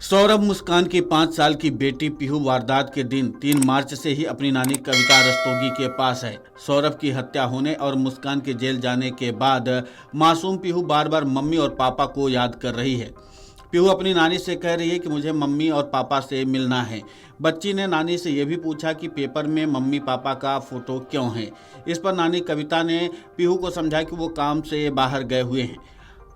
सौरभ मुस्कान की 5 साल की बेटी पीहू वारदात के दिन 3 मार्च से ही अपनी नानी कविता रस्तोगी के पास है। सौरभ की हत्या होने और मुस्कान के जेल जाने के बाद मासूम पीहू बार बार मम्मी और पापा को याद कर रही है। पीहू अपनी नानी से कह रही है कि मुझे मम्मी और पापा से मिलना है। बच्ची ने नानी से यह भी पूछा कि पेपर में मम्मी पापा का फोटो क्यों है। इस पर नानी कविता ने पीहू को समझाया कि वो काम से बाहर गए हुए हैं।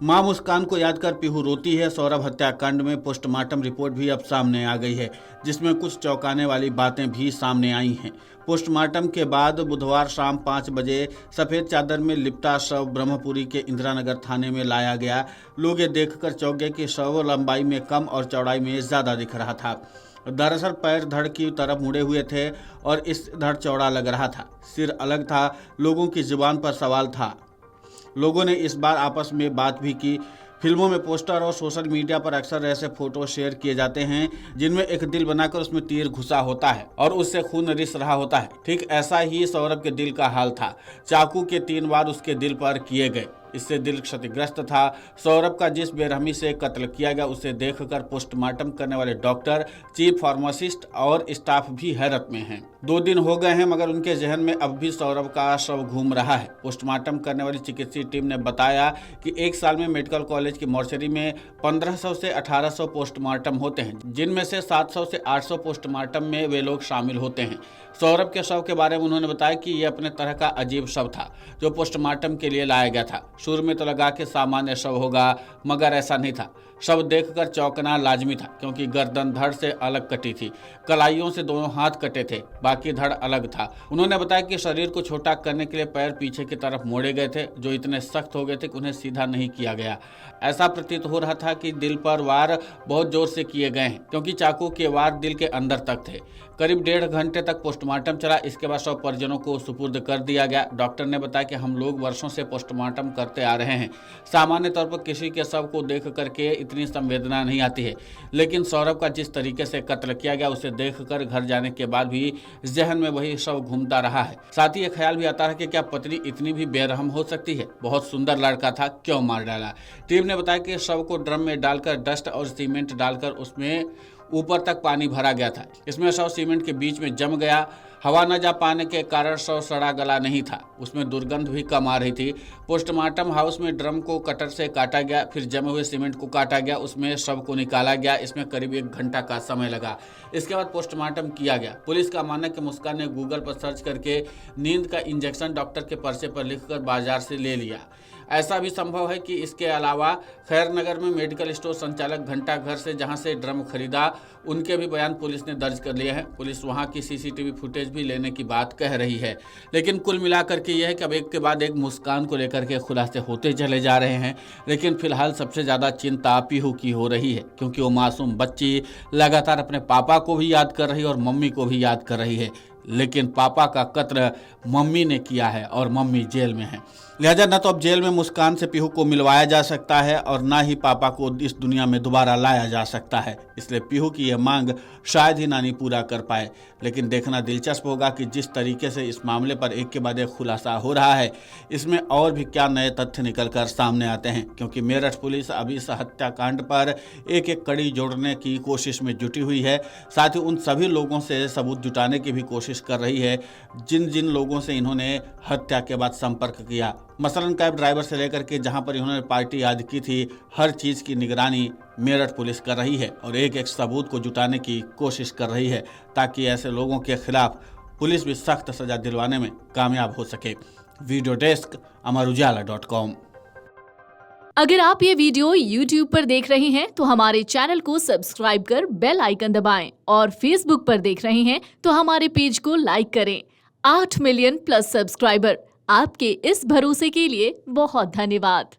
मां मुस्कान को याद कर पीहू रोती है। सौरभ हत्याकांड में पोस्टमार्टम रिपोर्ट भी अब सामने आ गई है, जिसमें कुछ चौंकाने वाली बातें भी सामने आई हैं। पोस्टमार्टम के बाद बुधवार शाम 5 बजे सफेद चादर में लिपटा शव ब्रह्मपुरी के इंदिरानगर थाने में लाया गया। लोग ये देखकर चौंक गए कि शव लंबाई में कम और चौड़ाई में ज्यादा दिख रहा था। दरअसल पैर धड़ की तरफ मुड़े हुए थे और इस धड़ चौड़ा लग रहा था। सिर अलग था। लोगों की जुबान पर सवाल था। लोगों ने इस बार आपस में बात भी की। फिल्मों में पोस्टर और सोशल मीडिया पर अक्सर ऐसे फोटो शेयर किए जाते हैं जिनमें एक दिल बनाकर उसमें तीर घुसा होता है और उससे खून रिस रहा होता है। ठीक ऐसा ही सौरभ के दिल का हाल था। चाकू के 3 वार उसके दिल पर किए गए। इससे दिल क्षतिग्रस्त था। सौरभ का जिस बेरहमी से कत्ल किया गया उसे देखकर पोस्टमार्टम करने वाले डॉक्टर, चीफ फार्मासिस्ट और स्टाफ भी हैरत में हैं। 2 दिन हो गए हैं मगर उनके जहन में अब भी सौरभ का शव घूम रहा है। पोस्टमार्टम करने वाली चिकित्सीय टीम ने बताया कि 1 साल में मेडिकल कॉलेज की मोर्चरी में 1500 से 1800 पोस्टमार्टम होते हैं, जिनमें से 700 से 800 पोस्टमार्टम में वे लोग शामिल होते हैं। सौरभ के शव के बारे में उन्होंने बताया कि यह अपने तरह का अजीब शव था जो पोस्टमार्टम के लिए लाया गया था। शुरू में तो लगा कि सामान्य शव होगा, मगर ऐसा नहीं था। शव देखकर चौंकना लाजमी था, क्योंकि गर्दन धड़ से अलग कटी थी। कलाइयों से दोनों हाथ कटे थे, बाकी धड़ अलग था। उन्होंने बताया कि शरीर को छोटा करने के लिए पैर पीछे की तरफ मोड़े गए थे, जो इतने सख्त हो गए थे कि उन्हें सीधा नहीं किया गया। ऐसा प्रतीत हो रहा था कि दिल पर वार बहुत जोर से किए गए हैं, क्योंकि चाकू के वार दिल के अंदर तक थे। करीब 1.5 घंटे तक पोस्टमार्टम चला। इसके बाद शव परिजनों को सुपुर्द कर दिया गया। डॉक्टर ने बताया कि हम लोग वर्षों से पोस्टमार्टम करते आ रहे हैं। सामान्य तौर पर किसी के शव को देख करके इतनी संवेदना नहीं आती है, लेकिन सौरभ का जिस तरीके से कत्ल किया गया उसे देखकर घर जाने के बाद भी जहन में वही शव घूमता रहा है। साथ ही यह ख्याल भी आता है कि क्या पत्नी इतनी भी बेरहम हो सकती है। बहुत सुंदर लड़का था, क्यों मार डाला। टीम ने बताया कि शव को ड्रम में डालकर डस्ट और सीमेंट डालकर उसमें ऊपर तक पानी भरा गया था। इसमें शव सीमेंट के बीच में जम गया। हवा न जा पाने के कारण शव सड़ा गला नहीं था। उसमें दुर्गंध भी कम आ रही थी। पोस्टमार्टम हाउस में ड्रम को कटर से काटा गया, फिर जमे हुए सीमेंट को काटा गया, उसमें शव को निकाला गया। इसमें करीब 1 घंटा का समय लगा। इसके बाद पोस्टमार्टम किया गया। पुलिस का मानना है कि मुस्कान ने गूगल पर सर्च करके नींद का इंजेक्शन डॉक्टर के पर्चे पर लिखकर बाजार से ले लिया। ऐसा भी संभव है कि इसके अलावा खैरनगर में मेडिकल स्टोर संचालक घंटा घर से जहां से ड्रम खरीदा, उनके भी बयान पुलिस ने दर्ज कर लिए हैं। पुलिस वहां की सीसीटीवी फुटेज भी लेने की बात कह रही है। लेकिन कुल मिलाकर के यह है कि अब एक के बाद एक मुस्कान को लेकर के खुलासे होते चले जा रहे हैं। लेकिन फिलहाल सबसे ज्यादा चिंता पीहू की हो रही है, क्योंकि वो मासूम बच्ची लगातार अपने पापा को भी याद कर रही है और मम्मी को भी याद कर रही है। लेकिन पापा का कत्ल मम्मी ने किया है और मम्मी जेल में है। लिहाजा न तो अब जेल में मुस्कान से पीहू को मिलवाया जा सकता है और ना ही पापा को इस दुनिया में दोबारा लाया जा सकता है। इसलिए पीहू की यह मांग शायद ही नानी पूरा कर पाए। लेकिन देखना दिलचस्प होगा कि जिस तरीके से इस मामले पर एक के बाद एक खुलासा हो रहा है, इसमें और भी क्या नए तथ्य निकल कर सामने आते हैं। क्योंकि मेरठ पुलिस अभी इस हत्याकांड पर एक एक कड़ी जोड़ने की कोशिश में जुटी हुई है। साथ ही उन सभी लोगों से सबूत जुटाने की भी कोशिश कर रही है जिन जिन लोगों से इन्होंने हत्या के बाद संपर्क किया। मसलन कैब ड्राइवर से लेकर के जहां पर इन्होंने पार्टी याद की थी, हर चीज की निगरानी मेरठ पुलिस कर रही है और एक एक सबूत को जुटाने की कोशिश कर रही है, ताकि ऐसे लोगों के खिलाफ पुलिस भी सख्त सजा दिलवाने में कामयाब हो सके। वीडियो डेस्क अमरउजाला.com। अगर आप ये वीडियो YouTube पर देख रहे हैं तो हमारे चैनल को सब्सक्राइब कर बेल आइकन दबाएं और Facebook पर देख रहे हैं तो हमारे पेज को लाइक करें। 8 मिलियन प्लस सब्सक्राइबर, आपके इस भरोसे के लिए बहुत धन्यवाद।